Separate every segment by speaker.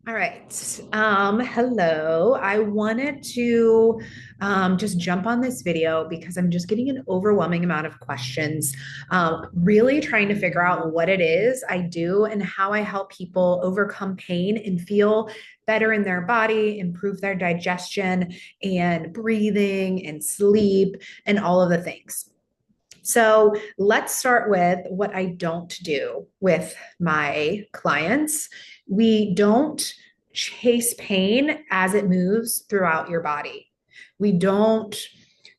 Speaker 1: All right. Hello. I wanted to just jump on this video because I'm just getting an overwhelming amount of questions, really trying to figure out what it is I do and how I help people overcome pain and feel better in their body, improve their digestion and breathing and sleep and all of the things. So let's start with what I don't do with my clients. We don't chase pain as it moves throughout your body. We don't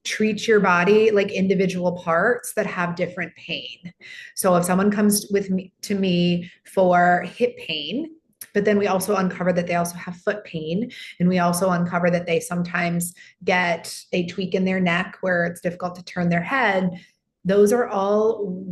Speaker 1: treat your body like individual parts that have different pain. So if someone comes with me to me for hip pain, but then we also uncover that they also have foot pain, and we also uncover that they sometimes get a tweak in their neck where it's difficult to turn their head. Those are all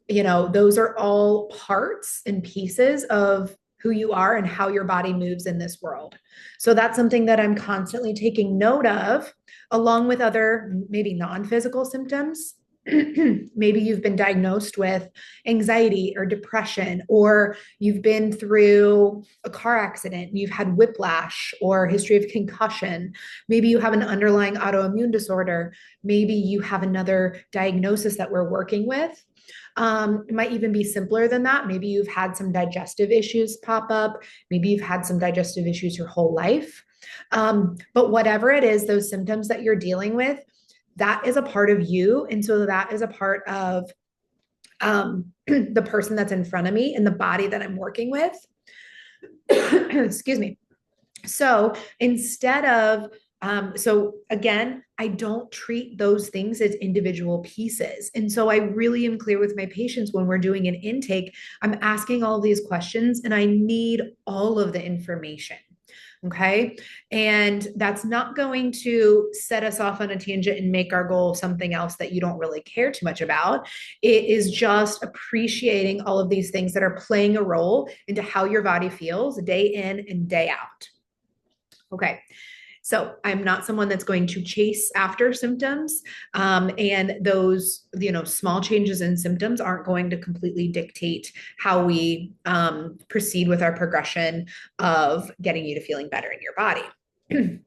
Speaker 1: those are all parts and pieces of who you are and how your body moves in this world. So that's something that I'm constantly taking note of, along with other maybe non-physical symptoms. Maybe you've been diagnosed with anxiety or depression, or you've been through a car accident, you've had whiplash or history of concussion. Maybe you have an underlying autoimmune disorder. Maybe you have another diagnosis that we're working with. It might even be simpler than that. Maybe you've had some digestive issues pop up. Maybe you've had some digestive issues your whole life. But whatever it is, those symptoms that you're dealing with, that is a part of you. And so that is a part of the person that's in front of me and the body that I'm working with. Excuse me. So instead of, so again, I don't treat those things as individual pieces. And so I really am clear with my patients when we're doing an intake. I'm asking all these questions and I need all of the information. Okay. And that's not going to set us off on a tangent and make our goal something else that you don't really care too much about. It is just appreciating all of these things that are playing a role into how your body feels day in and day out. Okay. So I'm not someone that's going to chase after symptoms. And those, small changes in symptoms aren't going to completely dictate how we proceed with our progression of getting you to feeling better in your body.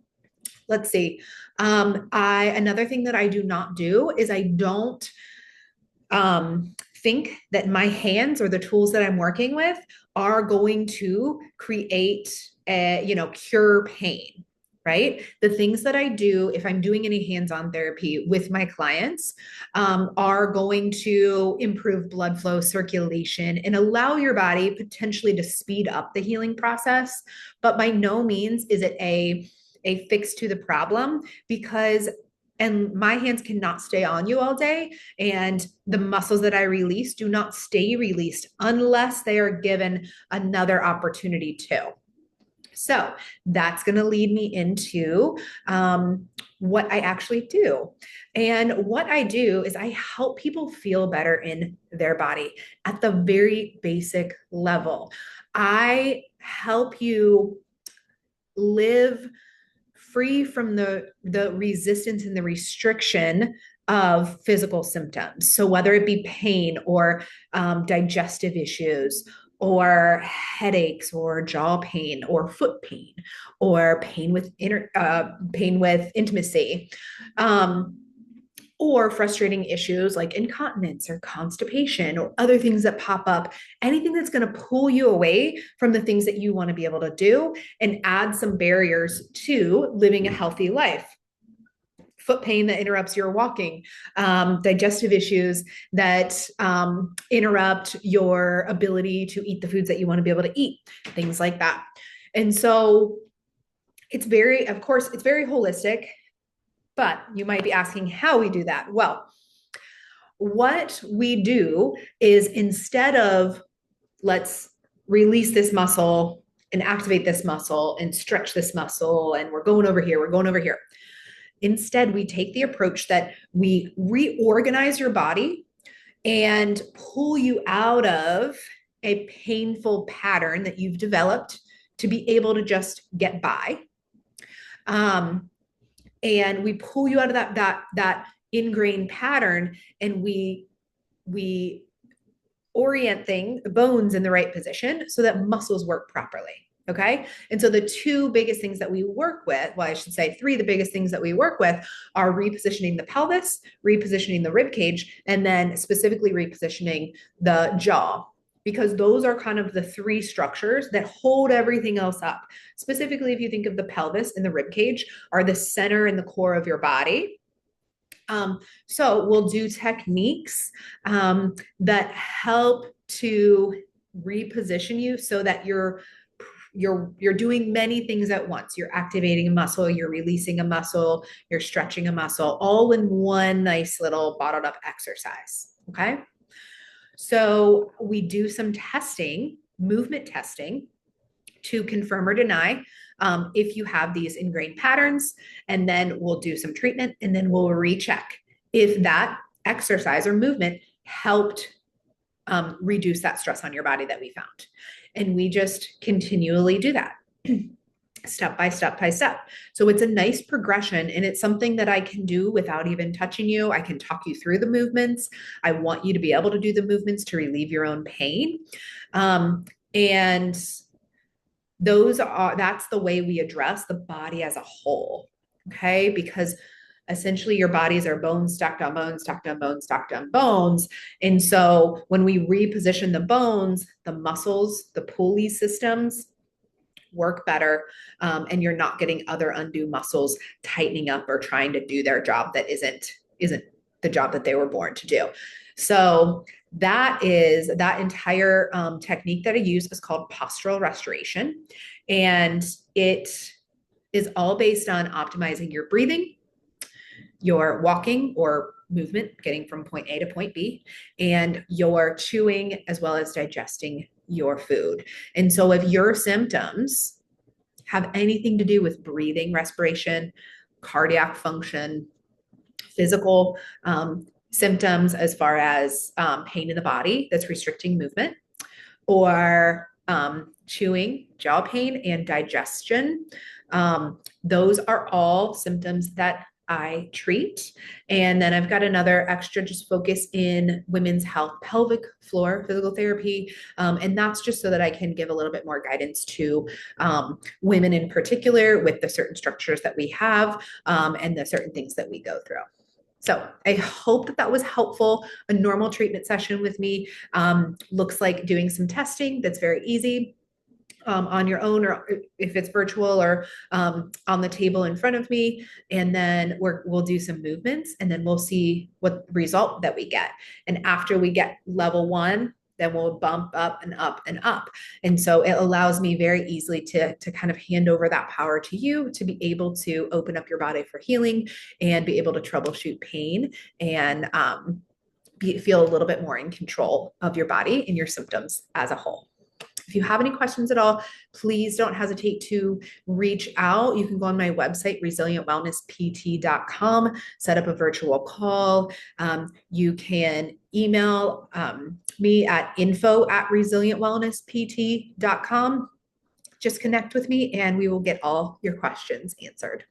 Speaker 1: Let's see. Another thing that I do not do is I don't think that my hands or the tools that I'm working with are going to create cure pain, right? The things that I do, if I'm doing any hands-on therapy with my clients, are going to improve blood flow, circulation, and allow your body potentially to speed up the healing process. But by no means is it a fix to the problem, because and my hands cannot stay on you all day. And the muscles that I release do not stay released unless they are given another opportunity to. So that's going to lead me into what I actually do. And what I do is I help people feel better in their body at the very basic level. I help you live free from the resistance and the restriction of physical symptoms. So whether it be pain or digestive issues or headaches or jaw pain or foot pain or pain with intimacy, or frustrating issues like incontinence or constipation or other things that pop up, anything that's going to pull you away from the things that you want to be able to do and add some barriers to living a healthy life. Foot pain that interrupts your walking, digestive issues that interrupt your ability to eat the foods that you want to be able to eat, things like that. And so it's very holistic, but you might be asking how we do that. Well, what we do is, instead of let's release this muscle and activate this muscle and stretch this muscle and we're going over here. Instead, we take the approach that we reorganize your body and pull you out of a painful pattern that you've developed to be able to just get by. And we pull you out of that ingrained pattern, and we orient the bones in the right position so that muscles work properly. Okay. And so the two biggest things that we work with, well, I should say three, the biggest things that we work with are repositioning the pelvis, repositioning the rib cage, and then specifically repositioning the jaw, because those are kind of the three structures that hold everything else up. Specifically, if you think of the pelvis and the rib cage are the center and the core of your body. So we'll do techniques that help to reposition you so that you're doing many things at once. You're activating a muscle, you're releasing a muscle, you're stretching a muscle, all in one nice little bottled up exercise. Okay. So we do some testing, movement testing, to confirm or deny if you have these ingrained patterns, and then we'll do some treatment, and then we'll recheck if that exercise or movement helped reduce that stress on your body that we found. And we just continually do that step by step by step. So it's a nice progression, and it's something that I can do without even touching you. I can talk you through the movements. I want you to be able to do the movements to relieve your own pain. And that's the way we address the body as a whole. Okay. Because essentially your bodies are bones stacked on bones, stacked on bones, stacked on bones. And so when we reposition the bones, the muscles, the pulley systems work better. And you're not getting other undue muscles tightening up or trying to do their job that isn't the job that they were born to do. So that entire technique that I use is called postural restoration. And it is all based on optimizing your breathing, your walking or movement, getting from point A to point B, and your chewing as well as digesting your food. And so if your symptoms have anything to do with breathing, respiration, cardiac function, physical symptoms as far as pain in the body that's restricting movement, or chewing, jaw pain, and digestion, those are all symptoms that I treat. And then I've got another extra just focus in women's health, pelvic floor physical therapy. And that's just so that I can give a little bit more guidance to women in particular with the certain structures that we have and the certain things that we go through. So I hope that that was helpful. A normal treatment session with me looks like doing some testing that's very easy. On your own, or if it's virtual, or on the table in front of me. And then we'll do some movements, and then we'll see what result that we get. And after we get level 1, then we'll bump up and up and up. And so it allows me very easily to kind of hand over that power to you to be able to open up your body for healing and be able to troubleshoot pain and feel a little bit more in control of your body and your symptoms as a whole. If you have any questions at all, please don't hesitate to reach out. You can go on my website, resilientwellnesspt.com, set up a virtual call. You can email me at info@resilientwellnesspt.com. Just connect with me and we will get all your questions answered.